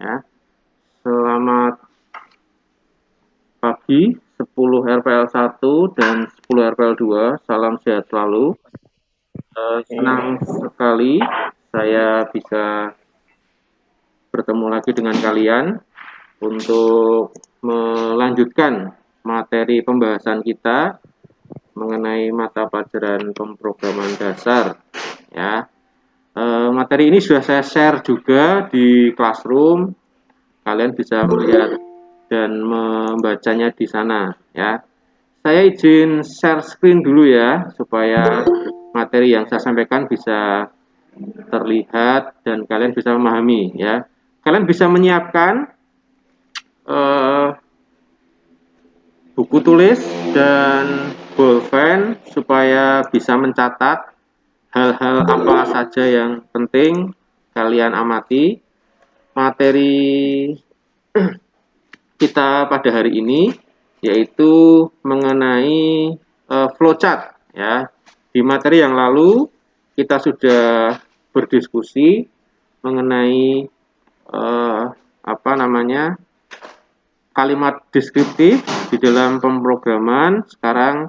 ya. Selamat pagi 10 RPL 1 dan 10 RPL 2. Salam sehat selalu. Senang sekali saya bisa bertemu lagi dengan kalian untuk melanjutkan materi pembahasan kita mengenai mata pelajaran pemrograman dasar, ya. Materi ini sudah saya share juga di Classroom. Kalian bisa melihat dan membacanya di sana, ya. Saya izin share screen dulu ya, supaya materi yang saya sampaikan bisa terlihat dan kalian bisa memahami, ya. Kalian bisa menyiapkan buku tulis dan bolpen supaya bisa mencatat hal-hal apa saja yang penting kalian amati. Materi kita pada hari ini yaitu mengenai flowchart, ya. Di materi yang lalu kita sudah berdiskusi mengenai kalimat deskriptif di dalam pemrograman. Sekarang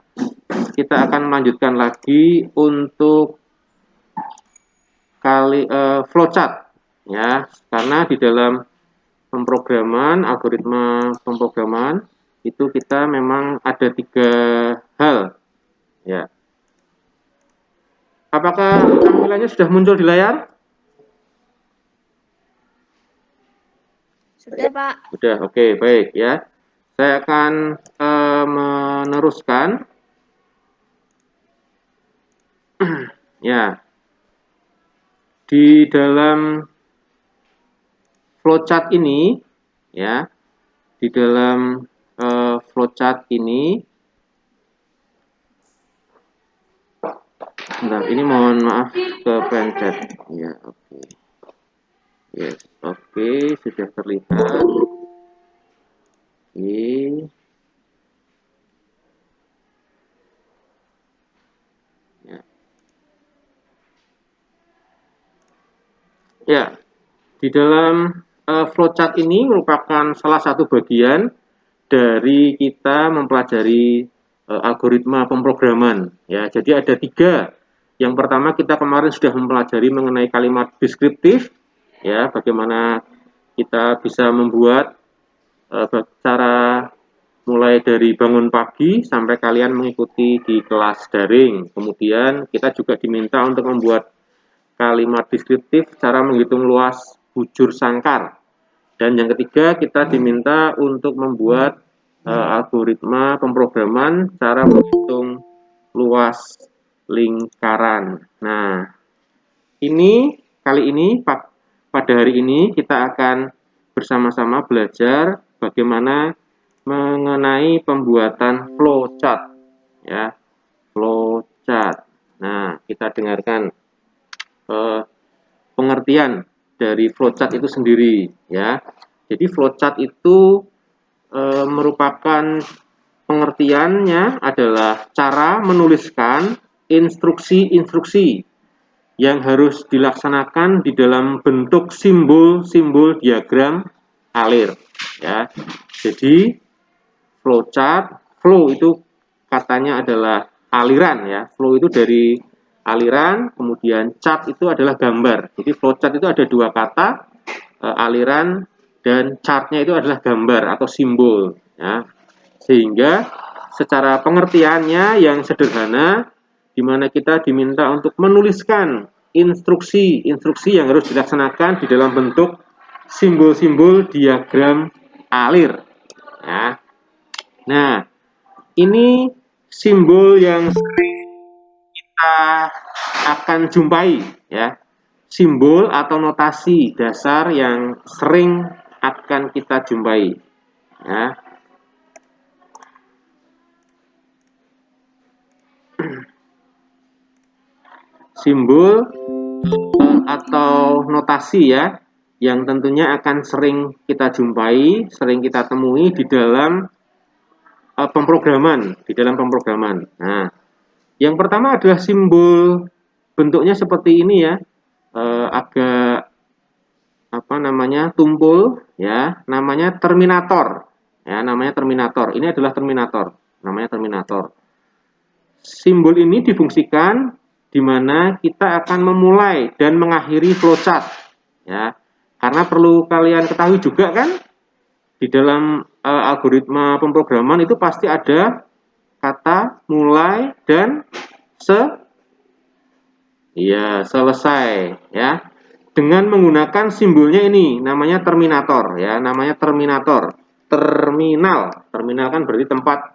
kita akan melanjutkan lagi untuk flowchart, ya, karena di dalam pemrograman, algoritma pemrograman itu kita memang ada 3 hal, ya. Apakah tampilannya sudah muncul di layar? Sudah, Pak. Sudah, oke, baik ya. Saya akan meneruskan. Ya, di dalam flowchart ini, ya, di dalam flowchart ini, bentar, ini mohon maaf kepencet, ya, oke, yes, oke, sudah terlihat, oke. Ya, di dalam flowchart ini merupakan salah satu bagian dari kita mempelajari algoritma pemrograman. Ya, jadi ada 3. Yang pertama kita kemarin sudah mempelajari mengenai kalimat deskriptif, ya, bagaimana kita bisa membuat cara mulai dari bangun pagi sampai kalian mengikuti di kelas daring. Kemudian kita juga diminta untuk membuat kalimat deskriptif cara menghitung luas bujur sangkar. Dan yang ketiga kita diminta untuk membuat algoritma pemrograman cara menghitung luas lingkaran. Nah, kali ini pada hari ini kita akan bersama-sama belajar bagaimana mengenai pembuatan flowchart, ya, flowchart. Nah, kita dengarkan pengertian dari flowchart itu sendiri, ya. Jadi flowchart itu merupakan pengertiannya adalah cara menuliskan instruksi-instruksi yang harus dilaksanakan di dalam bentuk simbol-simbol diagram alir, ya. Jadi flowchart, flow itu katanya adalah aliran, ya. Flow itu dari aliran, kemudian chart itu adalah gambar. Jadi flowchart itu ada 2 kata, aliran dan chartnya itu adalah gambar atau simbol, ya. Sehingga secara pengertiannya yang sederhana, di mana kita diminta untuk menuliskan instruksi-instruksi yang harus dilaksanakan di dalam bentuk simbol-simbol diagram alir, ya. Nah, ini simbol yang sering kita akan jumpai, ya. Simbol atau notasi dasar yang sering akan kita jumpai, ya. Simbol atau notasi, ya, yang tentunya akan sering kita jumpai, sering kita temui di dalam pemrograman, Nah, yang pertama adalah simbol, bentuknya seperti ini, ya, agak namanya tumpul, ya, namanya terminator. Ya, namanya terminator. Ini adalah terminator, namanya terminator. Simbol ini difungsikan di mana kita akan memulai dan mengakhiri flowchart, ya. Karena perlu kalian ketahui juga kan, di dalam algoritma pemrograman itu pasti ada kata mulai dan selesai, ya. Dengan menggunakan simbolnya ini, namanya terminator, ya, namanya terminator. Terminal kan berarti tempat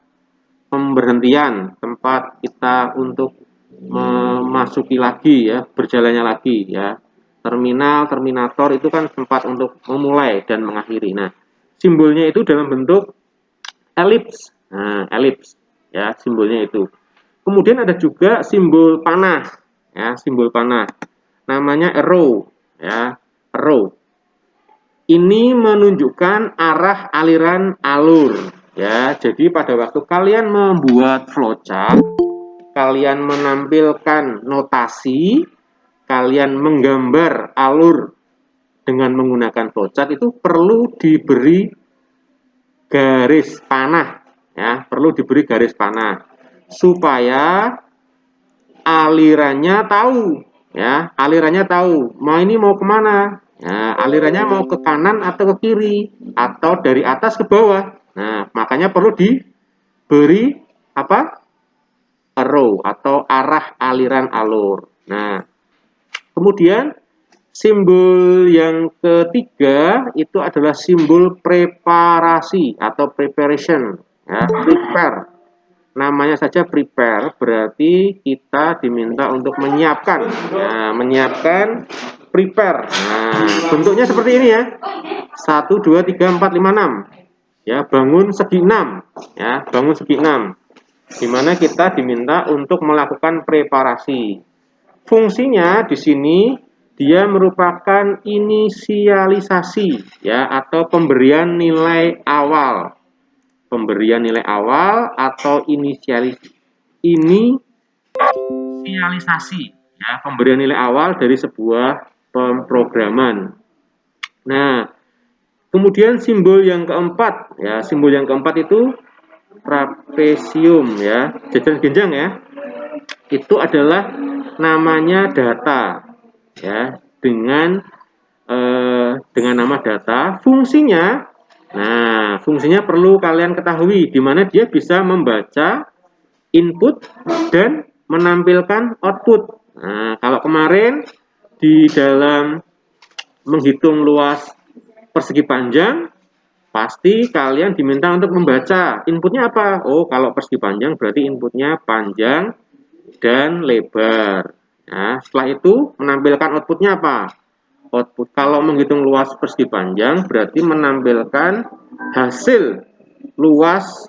pemberhentian, tempat kita untuk memasuki lagi, ya, berjalannya lagi, ya. Terminator itu kan tempat untuk memulai dan mengakhiri. Nah, simbolnya itu dalam bentuk elips. Nah, elips, ya, simbolnya itu. Kemudian ada juga simbol panah, ya, simbol panah. Namanya arrow, ya, arrow. Ini menunjukkan arah aliran alur, ya. Jadi pada waktu kalian membuat flowchart, kalian menampilkan notasi, kalian menggambar alur dengan menggunakan flowchart itu perlu diberi garis panah, ya, perlu diberi garis panah supaya alirannya tahu, ya, alirannya tahu. Ini mau kemana? Nah, alirannya mau ke kanan atau ke kiri atau dari atas ke bawah. Nah, makanya perlu diberi apa? Arrow atau arah aliran alur. Nah, kemudian simbol yang ketiga itu adalah simbol preparasi atau preparation, ya, prepare. Namanya saja prepare, berarti kita diminta untuk menyiapkan. Nah, menyiapkan prepare. Nah, bentuknya seperti ini, ya. 1 2 3 4 5 6. Ya, bangun segi 6, ya, bangun segi 6. Di mana kita diminta untuk melakukan preparasi. Fungsinya di sini dia merupakan inisialisasi, ya, atau pemberian nilai awal. Pemberian nilai awal atau inisialisasi, ya, pemberian nilai awal dari sebuah pemrograman. Nah, kemudian simbol yang keempat, ya, simbol yang keempat itu trapesium, ya, jajaran genjang, ya. Itu adalah namanya data, ya, dengan nama data. Fungsinya, nah, fungsinya perlu kalian ketahui, di mana dia bisa membaca input dan menampilkan output. Nah, kalau kemarin di dalam menghitung luas persegi panjang, pasti kalian diminta untuk membaca inputnya apa. Oh, kalau persegi panjang berarti inputnya panjang dan lebar. Nah, setelah itu menampilkan outputnya apa? Output kalau menghitung luas persegi panjang berarti menampilkan hasil luas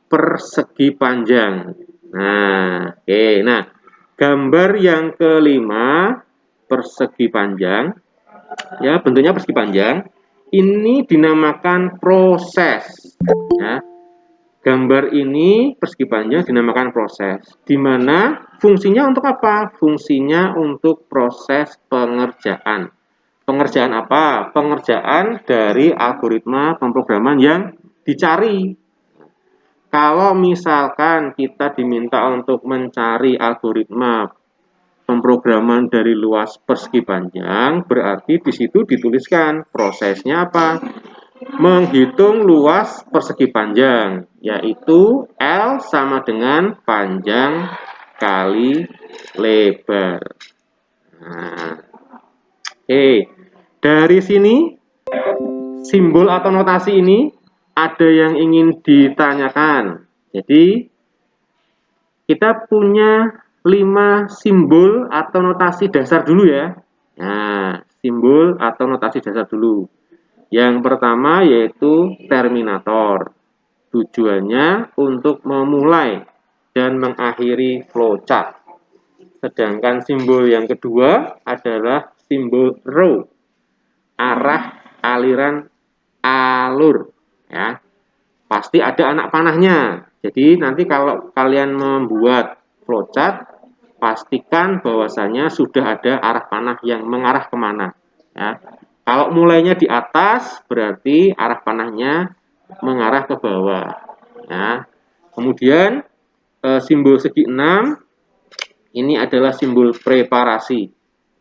persegi panjang. Nah, oke. Nah, gambar yang kelima, persegi panjang, ya, bentuknya persegi panjang. Ini dinamakan proses, ya. Gambar ini persegi panjang dinamakan proses, di mana fungsinya untuk apa? Fungsinya untuk proses pengerjaan. Pengerjaan apa? Pengerjaan dari algoritma pemrograman yang dicari. Kalau misalkan kita diminta untuk mencari algoritma pemrograman dari luas persegi panjang, berarti di situ dituliskan prosesnya apa? Menghitung luas persegi panjang, yaitu L sama dengan panjang kali lebar. Nah, dari sini simbol atau notasi ini ada yang ingin ditanyakan. Jadi kita punya 5 simbol atau notasi dasar dulu, ya. Nah, simbol atau notasi dasar dulu. Yang pertama yaitu terminator. Tujuannya untuk memulai dan mengakhiri flowchart. Sedangkan simbol yang kedua adalah simbol row, arah aliran alur, ya. Pasti ada anak panahnya. Jadi nanti kalau kalian membuat flowchart, pastikan bahwasanya sudah ada arah panah yang mengarah kemana, ya. Kalau mulainya di atas, berarti arah panahnya mengarah ke bawah. Ya. Kemudian simbol segi 6 ini adalah simbol preparasi,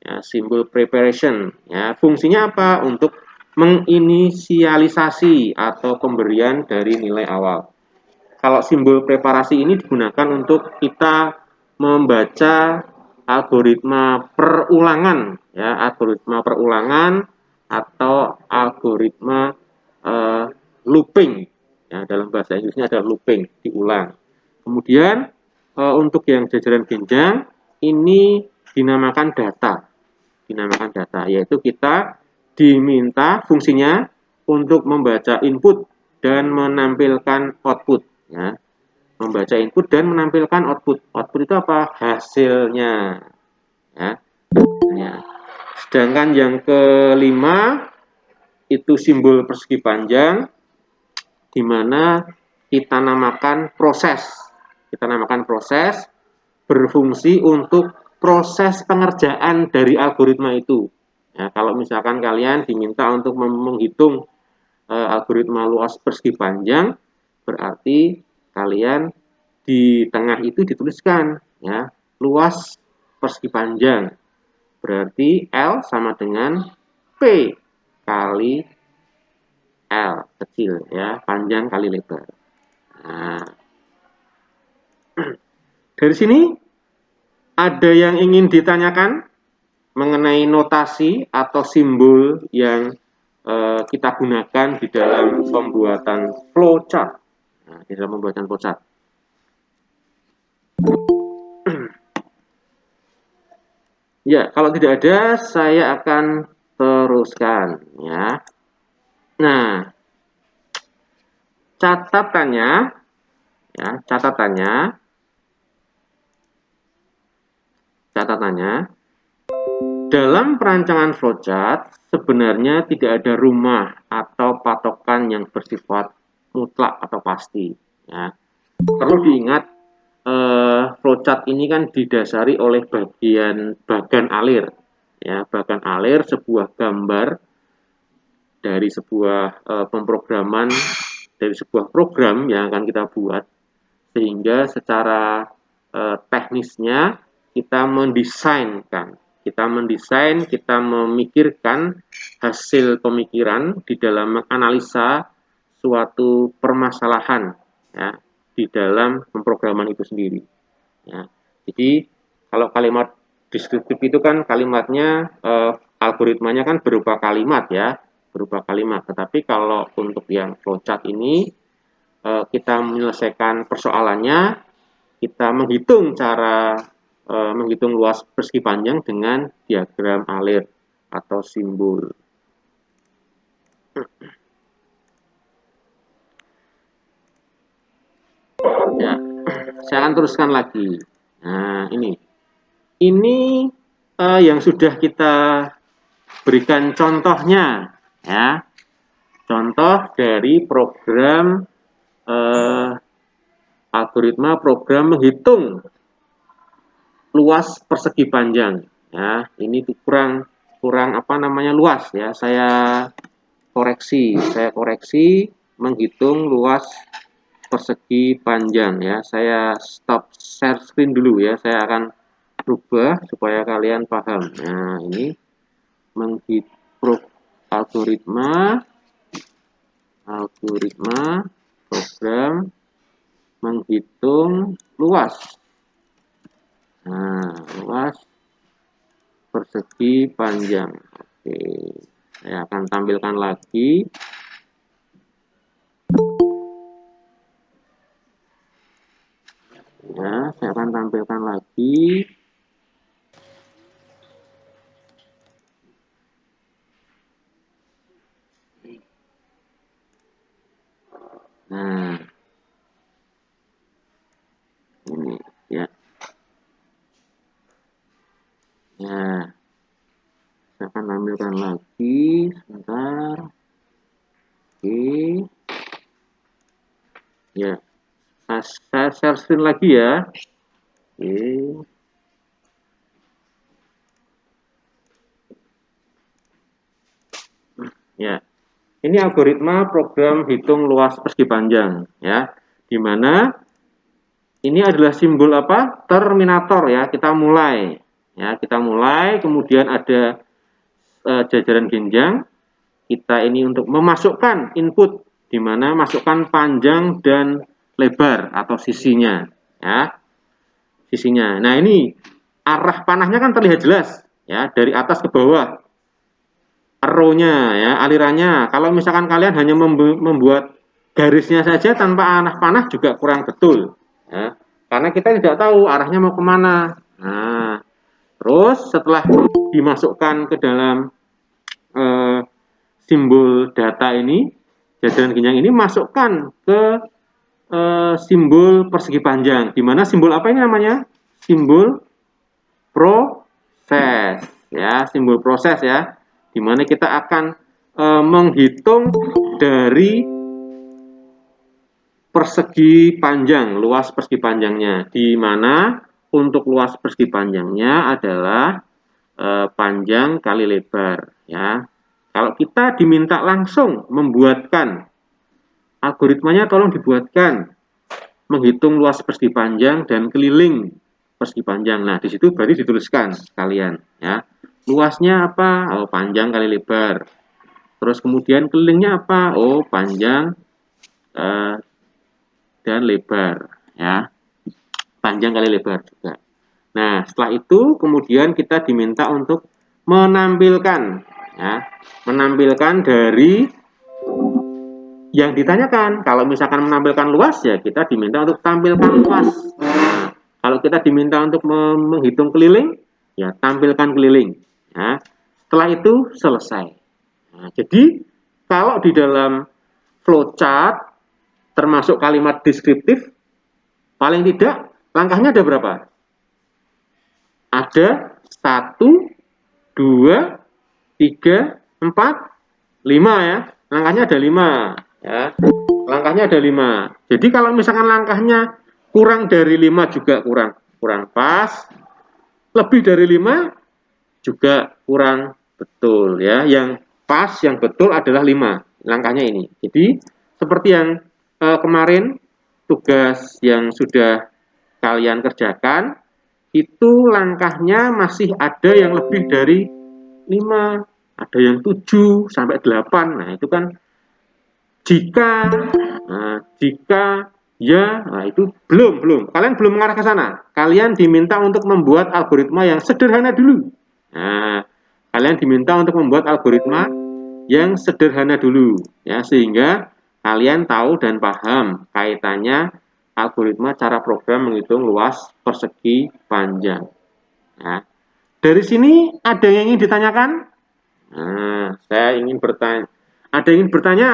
ya, simbol preparation. Ya. Fungsinya apa? Untuk menginisialisasi atau pemberian dari nilai awal. Kalau simbol preparasi ini digunakan untuk kita membaca algoritma perulangan, ya, algoritma perulangan atau algoritma looping. Ya, dalam bahasa Inggrisnya ada looping, diulang. Kemudian untuk yang jajaran genjang ini dinamakan data, yaitu kita diminta fungsinya untuk membaca input dan menampilkan output. Ya, membaca input dan menampilkan output. Output itu apa? Hasilnya. Ya, hasilnya. Sedangkan yang kelima itu simbol persegi panjang, di mana kita namakan proses. Kita namakan proses berfungsi untuk proses pengerjaan dari algoritma itu. Ya, kalau misalkan kalian diminta untuk menghitung algoritma luas persegi panjang, berarti kalian di tengah itu dituliskan ya luas persegi panjang, berarti L sama dengan P kali L kecil ya, panjang kali lebar. Nah, dari sini ada yang ingin ditanyakan mengenai notasi atau simbol yang kita gunakan di dalam pembuatan flowchart. Nah, di dalam pembuatan flowchart. Ya, kalau tidak ada, saya akan teruskan ya. Nah, catatannya, ya, catatannya, dalam perancangan flowchart sebenarnya tidak ada rumah atau patokan yang bersifat mutlak atau pasti. Ya. Perlu diingat, flowchart ini kan didasari oleh bagan alir. Ya, bagan alir sebuah gambar dari sebuah pemrograman, dari sebuah program yang akan kita buat, sehingga secara teknisnya kita mendesain, kita memikirkan hasil pemikiran di dalam menganalisa suatu permasalahan ya, di dalam pemrograman itu sendiri. Ya. Jadi kalau kalimat deskriptif itu kan kalimatnya algoritmanya kan berupa kalimat ya, berupa kalimat. Tetapi kalau untuk yang flowchart ini kita menyelesaikan persoalannya, kita menghitung luas persegi panjang dengan diagram alir atau simbol. Ya, saya akan teruskan lagi. Nah, ini yang sudah kita berikan contohnya, ya, contoh dari program algoritma program menghitung luas persegi panjang. Ya, ini kurang apa namanya luas ya. Saya koreksi menghitung luas persegi panjang ya. Saya stop share screen dulu ya. Saya akan rubah supaya kalian paham. Nah, ini menghitung algoritma program menghitung luas. Nah, luas persegi panjang. Oke, saya akan tampilkan lagi. Ya, saya akan tampilkan lagi. Nah, ini ya. Ya, saya akan tampilkan lagi sebentar. Oke. Ya, saya share screen lagi ya. Oke. Ya, ini algoritma program hitung luas persegi panjang, ya, di mana ini adalah simbol apa? Terminator, ya. Kita mulai, ya, kita mulai. Kemudian ada jajaran genjang. Kita ini untuk memasukkan input, di mana masukkan panjang dan lebar atau sisinya, ya, sisinya. Nah, ini arah panahnya kan terlihat jelas, ya, dari atas ke bawah. Arrow-nya, ya, alirannya. Kalau misalkan kalian hanya membuat garisnya saja tanpa arah panah juga kurang betul, ya, karena kita tidak tahu arahnya mau kemana. Nah, terus setelah dimasukkan ke dalam eh, simbol data ini, jajaran genjang ini masukkan ke simbol persegi panjang. Di mana simbol apa ini namanya? Simbol proses, ya, simbol proses, ya, di mana kita akan menghitung dari persegi panjang, luas persegi panjangnya, di mana untuk luas persegi panjangnya adalah panjang kali lebar, ya. Kalau kita diminta langsung membuatkan algoritmanya, tolong dibuatkan menghitung luas persegi panjang dan keliling persegi panjang. Nah, di situ berarti dituliskan sekalian, ya. Luasnya apa? Oh, panjang kali lebar. Terus kemudian kelilingnya apa? Oh, panjang dan lebar, ya. Panjang kali lebar juga. Nah, setelah itu kemudian kita diminta untuk menampilkan, ya, menampilkan dari yang ditanyakan. Kalau misalkan menampilkan luas, ya kita diminta untuk tampilkan luas. Nah, kalau kita diminta untuk menghitung keliling, ya tampilkan keliling. Ya. Setelah itu selesai. Nah, jadi kalau di dalam flowchart termasuk kalimat deskriptif, paling tidak langkahnya ada berapa? Ada 1, 2, 3, 4, 5, ya. Langkahnya ada 5, ya. Langkahnya ada 5. Jadi kalau misalkan langkahnya kurang dari 5 juga kurang pas. Lebih dari 5 juga kurang betul, ya. Yang pas, yang betul adalah 5 langkahnya ini. Jadi seperti yang kemarin tugas yang sudah kalian kerjakan, itu langkahnya masih ada yang lebih dari 5, ada yang 7 sampai 8. Nah, itu kan jika jika ya, nah itu belum. Kalian belum mengarah ke sana. Kalian diminta untuk membuat algoritma yang sederhana dulu. Nah, kalian diminta untuk membuat algoritma yang sederhana dulu, ya, sehingga kalian tahu dan paham kaitannya algoritma cara program menghitung luas persegi panjang. Nah, dari sini ada yang ingin ditanyakan? Nah, saya ingin bertanya. Ada yang ingin bertanya?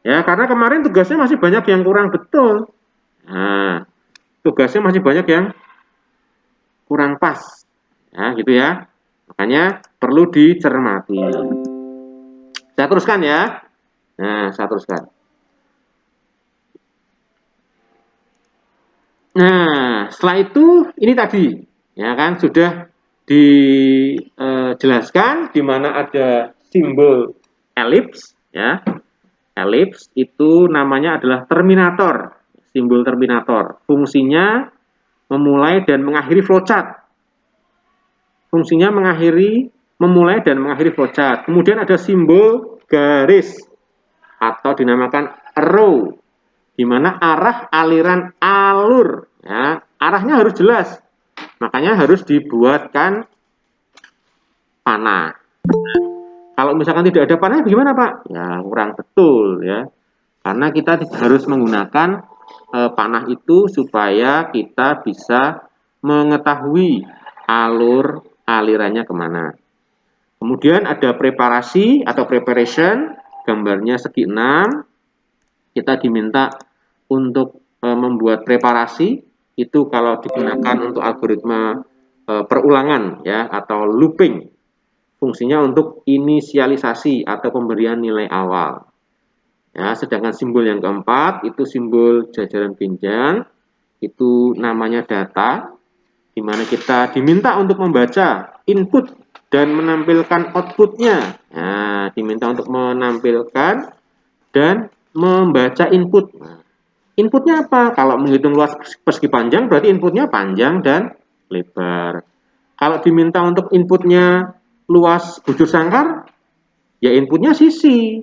Ya, karena kemarin tugasnya masih banyak yang kurang betul. Nah, tugasnya masih banyak yang kurang pas. Ya, gitu ya. Makanya perlu dicermati. Saya teruskan ya. Nah, saya teruskan. Nah, setelah itu ini tadi, ya kan, sudah dijelaskan di mana ada simbol elips, ya. Elips itu namanya adalah terminator, simbol terminator. Fungsinya memulai dan mengakhiri flowchart. Fungsinya memulai dan mengakhiri flowchart. Kemudian ada simbol garis atau dinamakan arrow, di mana arah aliran alur, ya, arahnya harus jelas. Makanya harus dibuatkan panah. Kalau misalkan tidak ada panah, bagaimana Pak? Ya kurang betul, ya. Karena kita harus menggunakan panah itu supaya kita bisa mengetahui alur alirannya kemana. Kemudian ada preparasi atau preparation, gambarnya segi 6. Kita diminta untuk membuat preparasi, itu kalau digunakan untuk algoritma perulangan, ya, atau looping. Fungsinya untuk inisialisasi atau pemberian nilai awal. Ya, sedangkan simbol yang keempat itu simbol jajaran genjang, itu namanya data, di mana kita diminta untuk membaca input dan menampilkan outputnya. Nah, diminta untuk menampilkan dan membaca input. Nah, inputnya apa? Kalau menghitung luas persegi panjang berarti inputnya panjang dan lebar. Kalau diminta untuk inputnya luas bujur sangkar, ya inputnya sisi.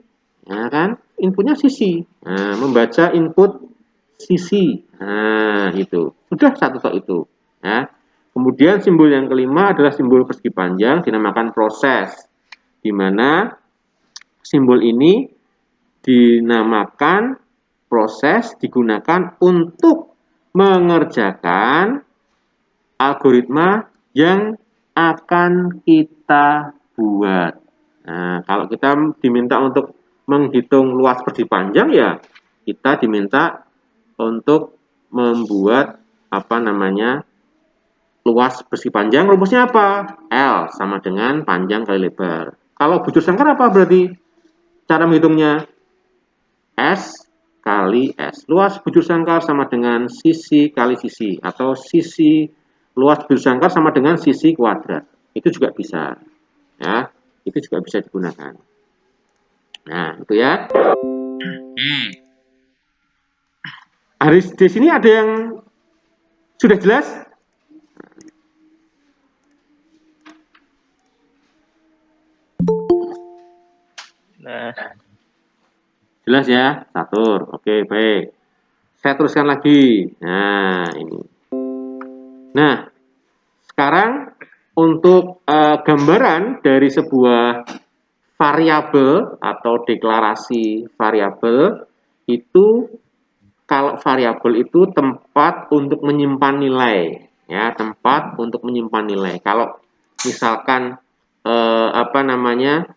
Nah, kan? Inputnya sisi. Nah, membaca input sisi. Nah, itu. Sudah satu tok itu. Ya. Kemudian simbol yang kelima adalah simbol persegi panjang, dinamakan proses. Di mana simbol ini dinamakan proses digunakan untuk mengerjakan algoritma yang akan kita buat. Nah, kalau kita diminta untuk menghitung luas persegi panjang, ya kita diminta untuk membuat apa namanya luas persegi panjang. Rumusnya apa? L sama dengan panjang kali lebar. Kalau bujur sangkar apa berarti cara menghitungnya? S kali S. Luas bujur sangkar sama dengan sisi kali sisi, atau sisi luas bujur sangkar sama dengan sisi kuadrat. Itu juga bisa. Ya, itu juga bisa digunakan. Nah, itu ya. Haris di sini ada yang sudah jelas? Nah, jelas ya, catur. Oke, baik. Saya teruskan lagi. Nah, ini. Nah, sekarang untuk gambaran dari sebuah variabel atau deklarasi variabel itu, kalau variabel itu tempat untuk menyimpan nilai, ya, tempat untuk menyimpan nilai. Kalau misalkan apa namanya,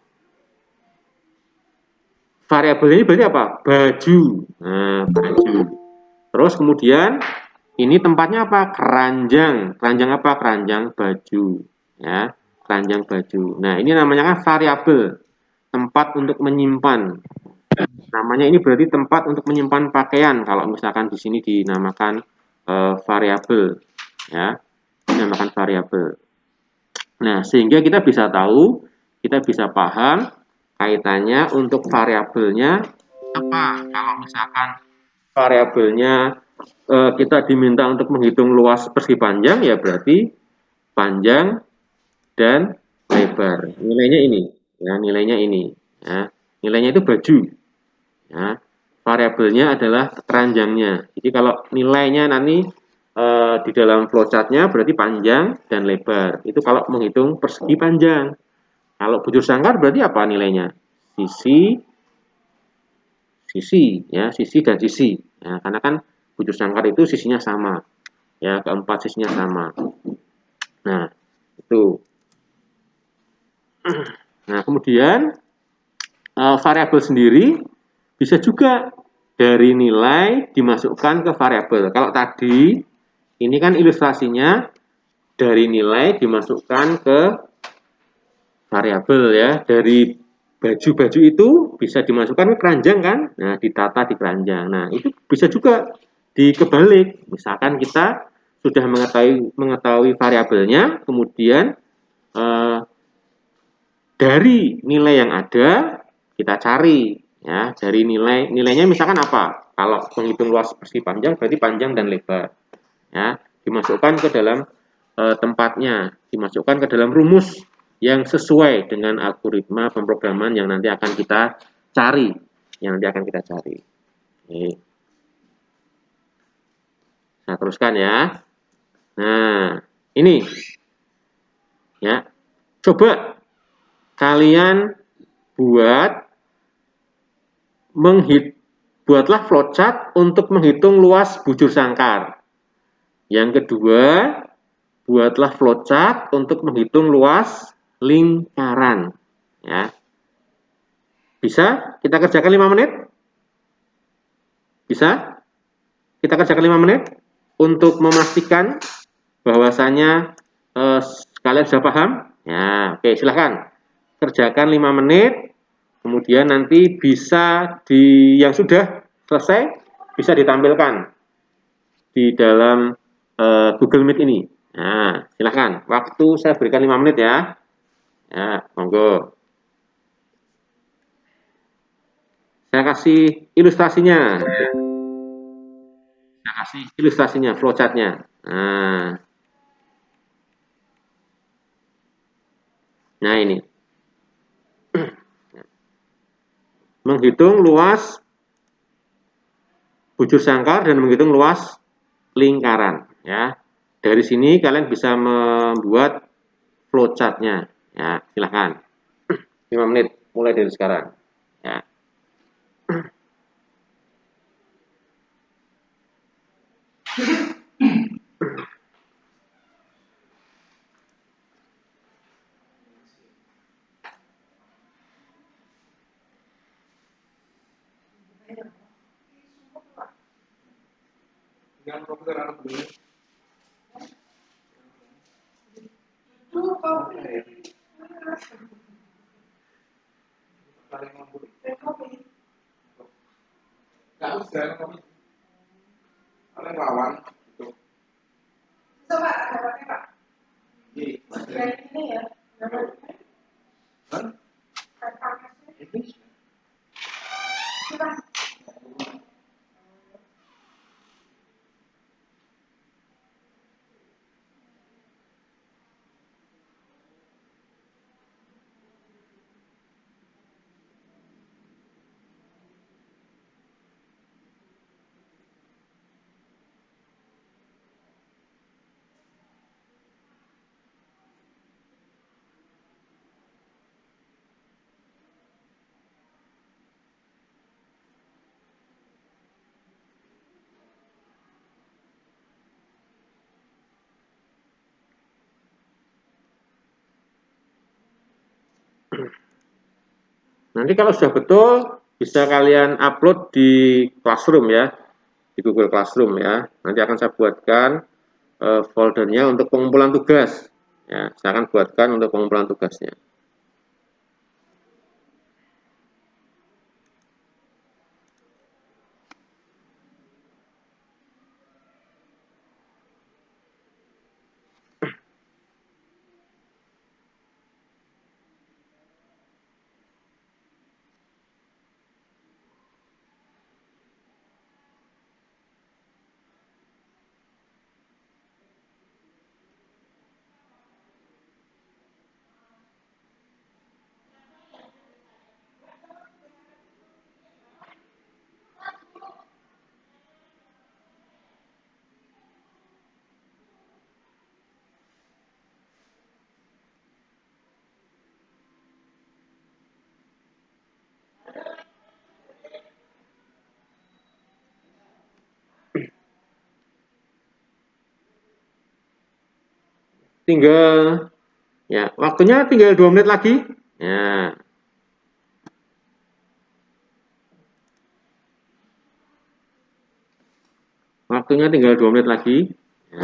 variabel ini berarti apa? Baju. Nah, baju. Terus kemudian ini tempatnya apa? Keranjang. Keranjang apa? Keranjang baju. Ya, keranjang baju. Nah, ini namanya kan variabel, tempat untuk menyimpan. Namanya ini berarti tempat untuk menyimpan pakaian. Kalau misalkan di sini dinamakan variabel, ya, dinamakan variabel. Nah, sehingga kita bisa tahu, kita bisa paham kaitannya untuk variabelnya apa. Kalau misalkan variabelnya kita diminta untuk menghitung luas persegi panjang, ya berarti panjang dan lebar. Nilainya ini, ya, nilainya ini, ya. Nilainya itu baju, ya. Variabelnya adalah keranjangnya. Jadi kalau nilainya nanti di dalam flowchartnya berarti panjang dan lebar. Itu kalau menghitung persegi panjang. Kalau bujur sangkar berarti apa nilainya? Sisi, sisi, ya, sisi dan sisi. Ya, karena kan bujur sangkar itu sisinya sama, ya, keempat sisinya sama. Nah, itu. Nah, kemudian variabel sendiri bisa juga dari nilai dimasukkan ke variabel. Kalau tadi ini kan ilustrasinya dari nilai dimasukkan ke variabel, ya. Dari baju-baju itu bisa dimasukkan ke keranjang kan? Nah, ditata di keranjang. Nah, itu bisa juga dikebalik. Misalkan kita sudah mengetahui variabelnya, kemudian dari nilai yang ada kita cari, ya, dari nilainya misalkan apa? Kalau menghitung luas persegi panjang berarti panjang dan lebar, ya, dimasukkan ke dalam tempatnya, dimasukkan ke dalam rumus yang sesuai dengan algoritma pemrograman yang nanti akan kita cari, Oke. Saya teruskan ya. Nah, ini, ya, coba kalian buatlah flowchart untuk menghitung luas bujur sangkar. Yang kedua, buatlah flowchart untuk menghitung luas lingkaran. Ya. Bisa kita kerjakan 5 menit? Bisa? Kita kerjakan 5 menit untuk memastikan bahwasanya kalian sudah paham? Ya, oke, silahkan. Kerjakan 5 menit, kemudian nanti bisa yang sudah selesai bisa ditampilkan di dalam Google Meet ini. Nah, silahkan. Waktu saya berikan 5 menit ya. Ya, monggo. Saya kasih ilustrasinya. Saya kasih ilustrasinya, flowchartnya. Nah ini. Menghitung luas bujur sangkar dan menghitung luas lingkaran. Ya, dari sini kalian bisa membuat flowchartnya. Ya, silahkan. 5 menit mulai dari sekarang. Ya. Nanti kalau sudah betul, bisa kalian upload di Classroom ya, di Google Classroom ya. Nanti akan saya buatkan foldernya untuk pengumpulan tugas. Ya, saya akan buatkan untuk pengumpulan tugasnya. Tinggal ya, waktunya tinggal 2 menit lagi. Ya. Waktunya tinggal 2 menit lagi. Ya.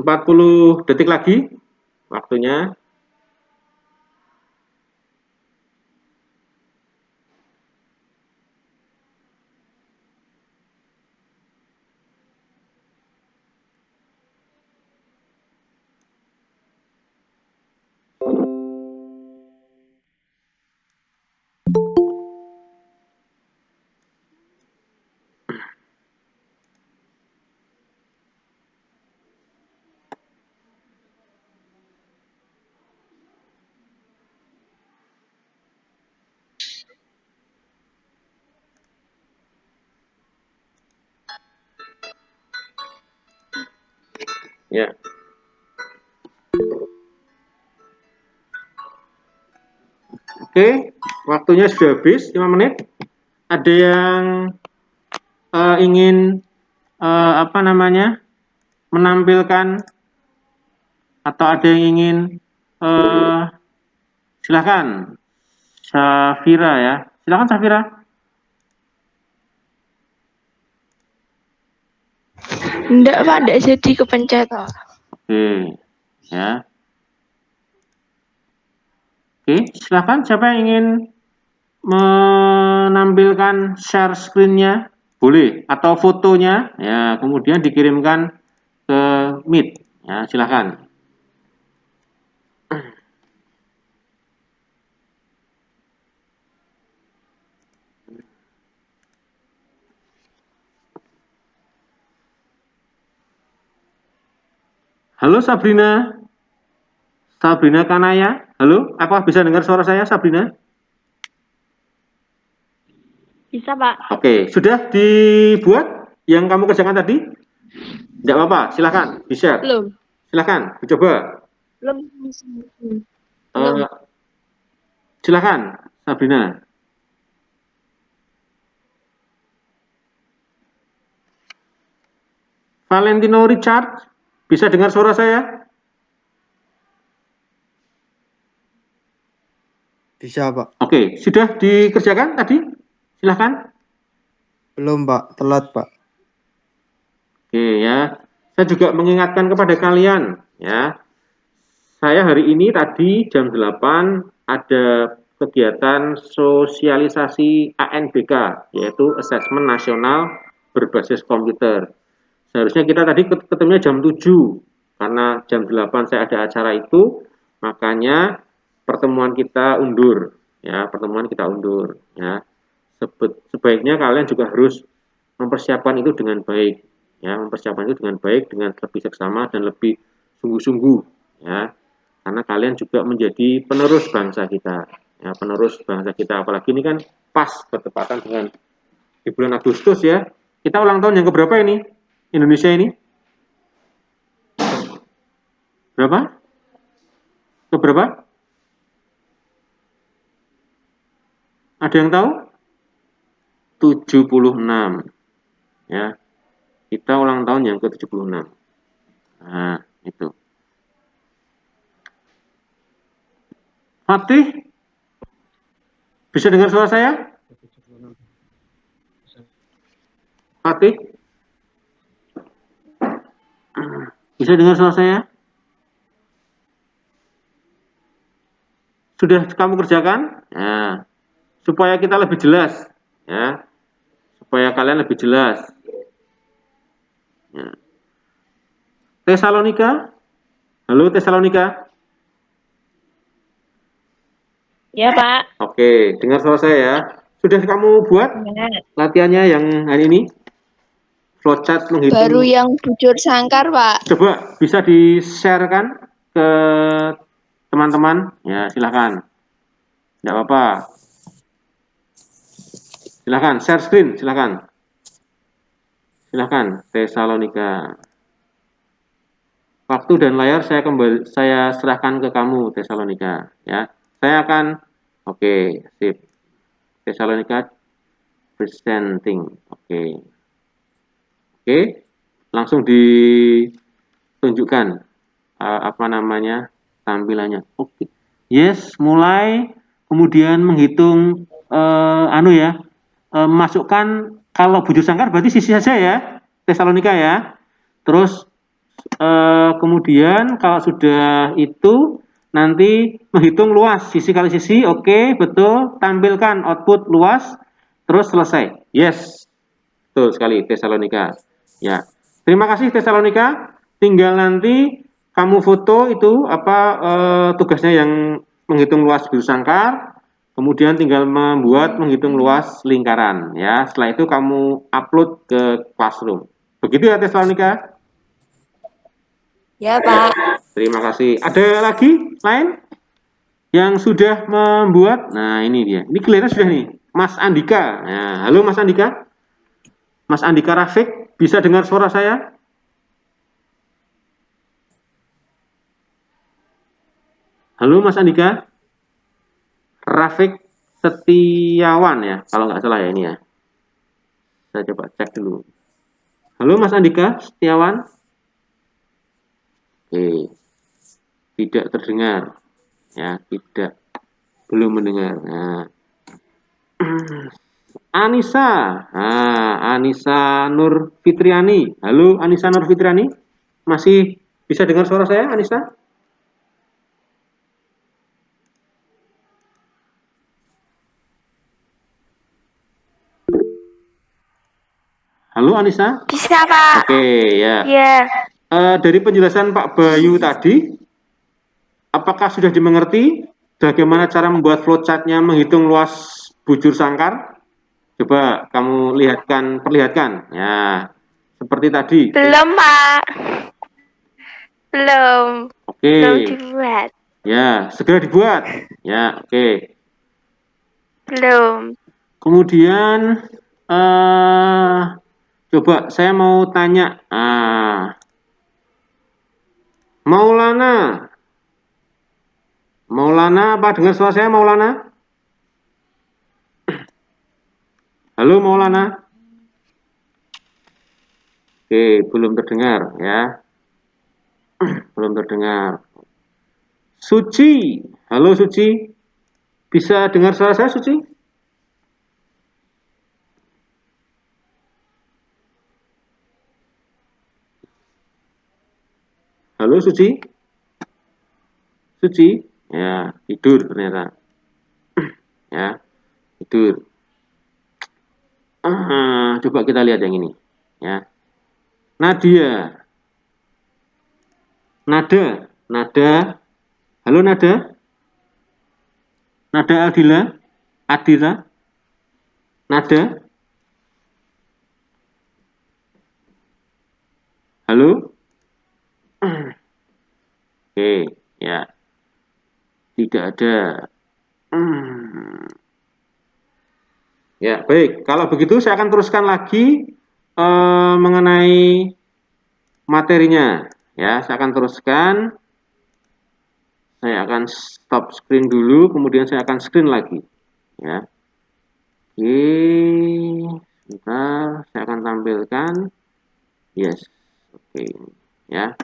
Empat puluh detik lagi waktunya. Ya. Oke, waktunya sudah habis 5 menit. Ada yang ingin apa namanya menampilkan atau ada yang ingin silakan Safira ya, silakan Safira. Enggak Pak, enggak jadi kepencet. Oke, ya. Oke, silakan siapa yang ingin menampilkan share screen-nya, boleh, atau fotonya, ya, kemudian dikirimkan ke Meet, ya, silakan. Halo Sabrina, Sabrina Kanaya, halo, apa bisa dengar suara saya Sabrina? Bisa Pak? Oke, sudah dibuat yang kamu kerjakan tadi? Tidak apa-apa, silakan, di-share. Belum. Silakan, dicoba. Belum. Silakan, Sabrina. Valentino Richard, bisa dengar suara saya? Bisa, Pak. Oke, sudah dikerjakan tadi? Silakan. Belum, Pak. Telat, Pak. Oke ya. Saya juga mengingatkan kepada kalian ya. Saya hari ini tadi jam 8 ada kegiatan sosialisasi ANBK yaitu Asesmen Nasional Berbasis Komputer. Seharusnya kita tadi ketemunya jam 7 karena jam 8 saya ada acara itu, makanya pertemuan kita undur ya, ya. Sebaiknya kalian juga harus mempersiapkan itu dengan baik ya, dengan lebih seksama dan lebih sungguh-sungguh ya, karena kalian juga menjadi penerus bangsa kita ya, apalagi ini kan pas bertepatan dengan di bulan Agustus ya, kita ulang tahun yang keberapa ini Indonesia ini? Berapa? Keberapa? Ada yang tahu? 76 ya. Kita ulang tahun yang ke-76. Nah, itu. Fatih? Bisa dengar suara saya? Fatih? Bisa dengar suara saya? Sudah kamu kerjakan? Nah, supaya kita lebih jelas ya. Supaya kalian lebih jelas. Ya. Tesalonika? Halo Tesalonika? Ya Pak. Oke, dengar suara saya ya. Sudah kamu buat latihannya yang hari ini? Flowchart menghitung. Baru yang bujur sangkar Pak. Coba bisa di-share-kan ke teman-teman? Ya, silahkan. Tidak apa-apa. Silahkan, share screen, silahkan. Silahkan, Tesalonika. Waktu dan layar saya serahkan ke kamu, Tesalonika. Ya, saya akan, oke, sip. Tesalonika presenting, oke. Oke, langsung ditunjukkan apa namanya tampilannya. Oke, yes, mulai kemudian menghitung masukkan kalau bujur sangkar berarti sisi saja ya, Tesalonika ya. Terus kemudian kalau sudah itu nanti menghitung luas sisi kali sisi, oke, betul, tampilkan output luas, terus selesai. Yes, betul sekali Tesalonika. Ya, terima kasih Tesalonika. Tinggal nanti kamu foto itu tugasnya yang menghitung luas bujur sangkar, kemudian tinggal membuat menghitung luas lingkaran. Ya, setelah itu kamu upload ke Classroom. Begitu ya Tesalonika. Ya Pak. Terima kasih. Ada lagi lain yang sudah membuat? Nah ini dia. Ini kelihatan sudah nih, Mas Andika. Nah, halo Mas Andika. Mas Andika Rafiq, bisa dengar suara saya? Halo Mas Andika. Rafiq Setiawan ya, kalau nggak salah ya ini ya. Saya coba cek dulu. Halo Mas Andika Setiawan. Oke, tidak terdengar. Ya, belum mendengar. Nah. Anissa. Nah, Anissa Nur Fitriani. Halo Anissa Nur Fitriani. Masih bisa dengar suara saya, Anissa? Halo Anissa? Bisa, Pak. Oke, ya. Ya. Dari penjelasan Pak Bayu tadi, apakah sudah dimengerti bagaimana cara membuat flowchart-nya menghitung luas bujur sangkar? Coba kamu perlihatkan. Ya, seperti tadi. Belum, Pak. Belum. Oke. Belum dibuat. Ya, segera dibuat. Ya, oke. Belum. Kemudian coba saya mau tanya. Maulana. Maulana, apa dengar suara saya Maulana? Halo Maulana. Oke, belum terdengar ya. Belum terdengar. Suci. Halo Suci. Bisa dengar suara saya Suci? Halo Suci. Suci. Ya, tidur ternyata. Ya, tidur. Coba kita lihat yang ini. Ya. Nadia. Nada. Halo Nada. Nada Adira. Nada. Halo. Oke, ya. Tidak ada. Ya, baik. Kalau begitu saya akan teruskan lagi mengenai materinya. Ya, saya akan teruskan. Saya akan stop screen dulu, kemudian saya akan screen lagi. Ya. Oke, sebentar. Saya akan tampilkan. Yes. Oke. Ya.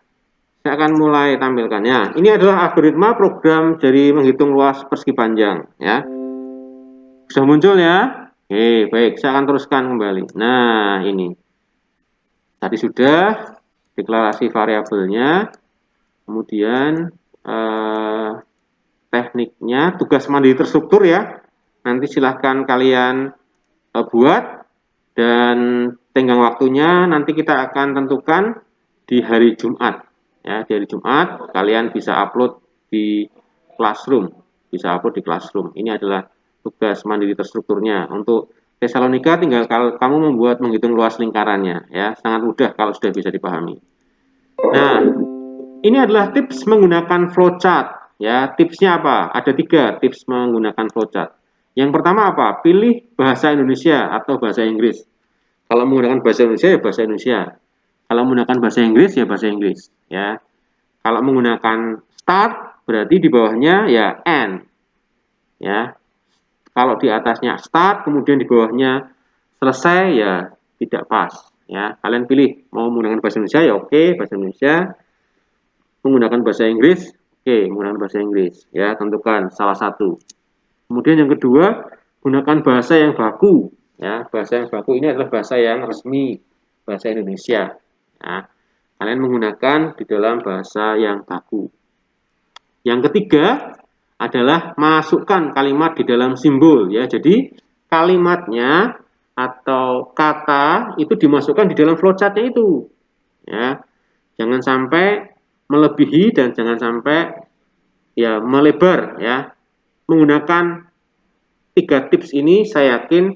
Saya akan mulai tampilkannya. Ini adalah algoritma program dari menghitung luas persegi panjang. Ya. Sudah muncul ya? Oke, baik. Saya akan teruskan kembali. Nah, ini. Tadi sudah deklarasi variabelnya. Kemudian tekniknya, tugas mandiri terstruktur ya. Nanti silahkan kalian buat. Dan tenggang waktunya nanti kita akan tentukan di hari Jumat. Ya, di hari Jumat kalian bisa upload di Classroom. Bisa upload di Classroom. Ini adalah tugas mandiri terstrukturnya. Untuk Tesalonika tinggal kamu membuat menghitung luas lingkarannya. Ya, sangat mudah kalau sudah bisa dipahami. Nah, ini adalah tips menggunakan flowchart. Ya, tipsnya apa? Ada 3 tips menggunakan flowchart. Yang pertama apa? Pilih bahasa Indonesia atau bahasa Inggris. Kalau menggunakan bahasa Indonesia ya bahasa Indonesia. Kalau menggunakan bahasa Inggris ya bahasa Inggris. Ya. Kalau menggunakan start berarti di bawahnya ya end. Ya. Kalau di atasnya start kemudian di bawahnya selesai ya tidak pas. Ya. Kalian pilih mau menggunakan bahasa Indonesia ya oke bahasa Indonesia. Menggunakan bahasa Inggris oke menggunakan bahasa Inggris. Ya tentukan salah satu. Kemudian yang kedua, gunakan bahasa yang baku. Ya, bahasa yang baku ini adalah bahasa yang resmi, bahasa Indonesia. Ya, kalian menggunakan di dalam bahasa yang baku. Yang ketiga adalah masukkan kalimat di dalam simbol. Ya, jadi kalimatnya atau kata itu dimasukkan di dalam flowchart-nya itu. Ya, jangan sampai melebihi dan jangan sampai ya melebar. Ya, menggunakan 3 tips ini saya yakin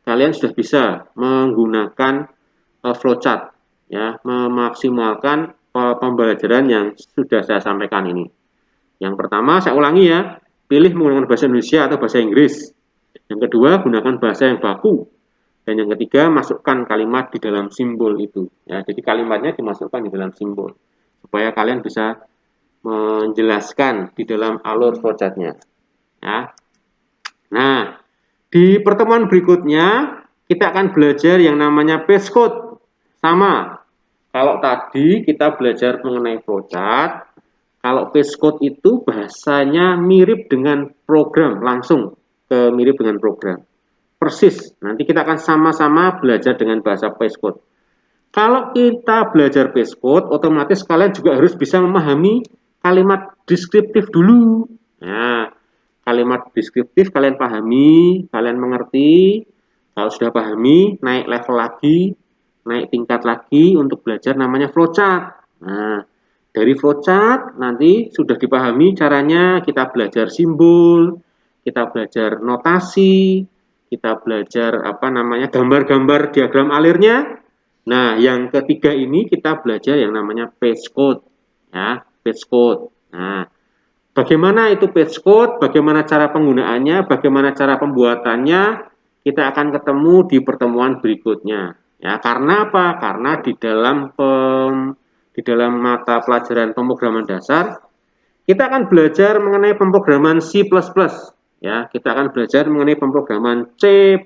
kalian sudah bisa menggunakan flowchart ya, memaksimalkan pembelajaran yang sudah saya sampaikan ini. Yang pertama saya ulangi ya, pilih menggunakan bahasa Indonesia atau bahasa Inggris. Yang kedua gunakan bahasa yang baku. Dan yang ketiga masukkan kalimat di dalam simbol itu. Ya, jadi kalimatnya dimasukkan di dalam simbol supaya kalian bisa menjelaskan di dalam alur flowchart-nya. Ya. Nah, di pertemuan berikutnya kita akan belajar yang namanya page code. Sama. Kalau tadi kita belajar mengenai flowchart, kalau page code itu bahasanya mirip dengan program, langsung mirip dengan program. Persis. Nanti kita akan sama-sama belajar dengan bahasa page code. Kalau kita belajar page code, otomatis kalian juga harus bisa memahami kalimat deskriptif dulu. Nah, kalimat deskriptif kalian pahami, kalian mengerti. Kalau sudah pahami, naik level lagi, naik tingkat lagi untuk belajar namanya flowchart. Nah, dari flowchart nanti sudah dipahami caranya, kita belajar simbol, kita belajar notasi, kita belajar gambar-gambar diagram alirnya. Nah, yang ketiga ini kita belajar yang namanya page code. Ya, page code. Nah, bagaimana itu page code, bagaimana cara penggunaannya, bagaimana cara pembuatannya, kita akan ketemu di pertemuan berikutnya. Ya, karena apa? Karena di dalam mata pelajaran pemrograman dasar, kita akan belajar mengenai pemrograman C++. Ya, kita akan belajar mengenai pemrograman C++.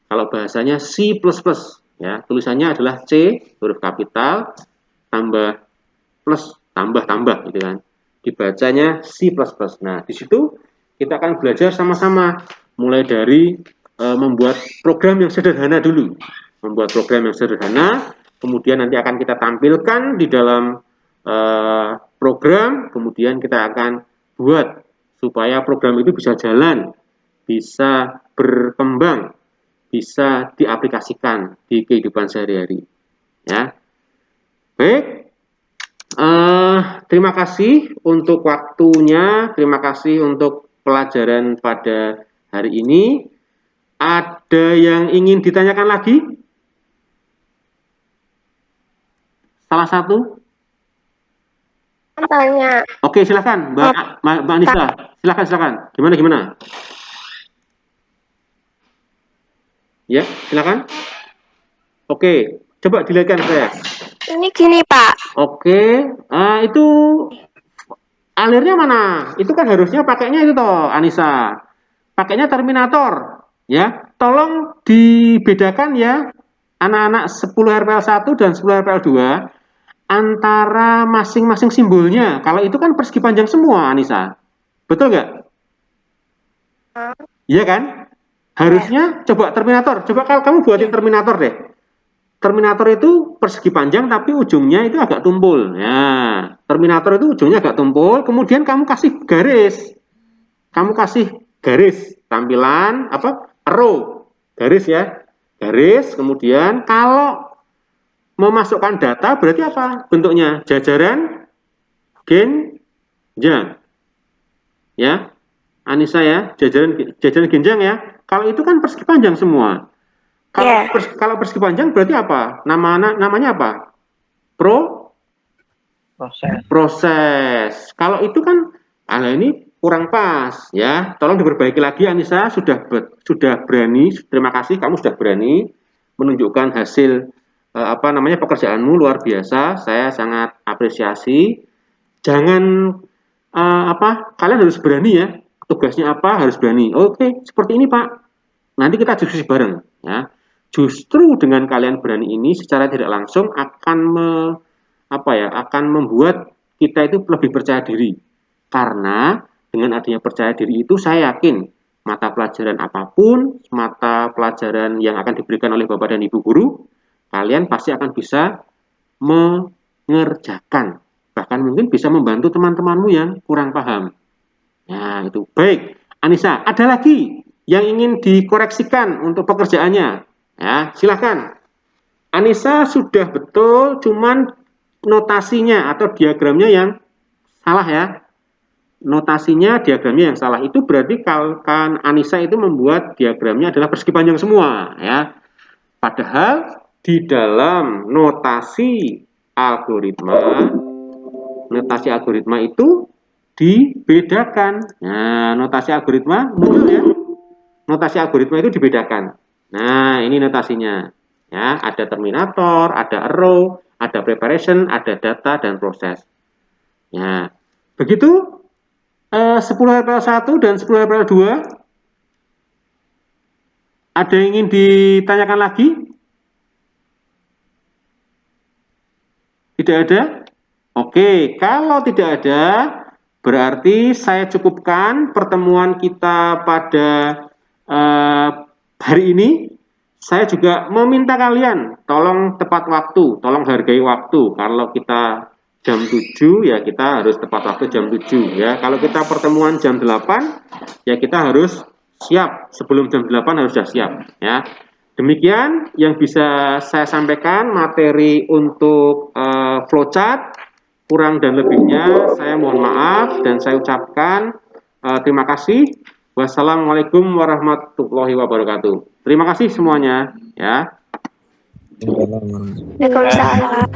Kalau bahasanya C++, ya, tulisannya adalah C huruf kapital tambah plus tambah gitu kan. Dibacanya C++. Nah, di situ kita akan belajar sama-sama mulai dari membuat program yang sederhana dulu. Membuat program yang sederhana, kemudian nanti akan kita tampilkan di dalam program, kemudian kita akan buat supaya program itu bisa jalan, bisa berkembang, bisa diaplikasikan di kehidupan sehari-hari. Ya, baik. Terima kasih untuk waktunya, terima kasih untuk pelajaran pada hari ini. Ada yang ingin ditanyakan lagi? Salah satu? Tanya. Oke, silakan, Mbak Anissa. Silakan. Gimana? Ya, silakan. Oke, coba dilihatkan saya. Ini gini, Pak. Oke, itu alirnya mana? Itu kan harusnya pakainya itu toh, Anissa. Pakainya terminator, ya. Tolong dibedakan ya, anak-anak 10 RPL 1 dan 10 RPL 2 antara masing-masing simbolnya. Kalau itu kan persegi panjang semua, Anissa. Betul nggak? Iya kan? Harusnya coba terminator. Coba kamu buatin terminator deh. Terminator itu persegi panjang tapi ujungnya itu agak tumpul. Ya, terminator itu ujungnya agak tumpul, kemudian kamu kasih garis. Kamu kasih garis tampilan arrow. Garis ya. Garis, kemudian kalau memasukkan data berarti apa? Bentuknya jajaran genjang. Ya. Anissa ya, jajaran genjang ya. Kalau itu kan persegi panjang semua. Kalau persegi panjang berarti apa? Namanya apa? Proses. Kalau itu kan ini kurang pas ya. Tolong diperbaiki lagi Anissa, sudah berani. Terima kasih kamu sudah berani menunjukkan hasil pekerjaanmu luar biasa. Saya sangat apresiasi. Jangan kalian harus berani ya. Tugasnya apa harus berani. Oke, seperti ini Pak. Nanti kita diskusi bareng ya. Justru dengan kalian berani ini secara tidak langsung akan membuat kita itu lebih percaya diri. Karena dengan adanya percaya diri itu saya yakin mata pelajaran apapun, mata pelajaran yang akan diberikan oleh Bapak dan Ibu guru, kalian pasti akan bisa mengerjakan. Bahkan mungkin bisa membantu teman-temanmu yang kurang paham. Nah, itu. Baik, Anissa, ada lagi yang ingin dikoreksikan untuk pekerjaannya? Ya, silakan. Anissa sudah betul, cuman notasinya atau diagramnya yang salah ya. Notasinya diagramnya yang salah. Itu berarti kan Anissa itu membuat diagramnya adalah persegi panjang semua ya. Padahal di dalam notasi algoritma itu dibedakan. Nah, notasi algoritma muncul ya. Notasi algoritma itu dibedakan. Nah, ini notasinya. Ya, ada terminator, ada arrow, ada preparation, ada data dan proses. Ya, begitu 10 RPL 1 dan 10 RPL 2. Ada yang ingin ditanyakan lagi? Tidak ada? Oke, kalau tidak ada, berarti saya cukupkan pertemuan kita pada hari ini. Saya juga meminta kalian, tolong tepat waktu, tolong hargai waktu. Kalau kita jam 7, ya kita harus tepat waktu jam 7. Ya. Kalau kita pertemuan jam 8, ya kita harus siap. Sebelum jam 8 harus sudah siap. Ya. Demikian yang bisa saya sampaikan materi untuk flowchart. Kurang dan lebihnya saya mohon maaf dan saya ucapkan terima kasih. Wassalamualaikum warahmatullahi wabarakatuh. Terima kasih semuanya ya. Waalaikumsalam.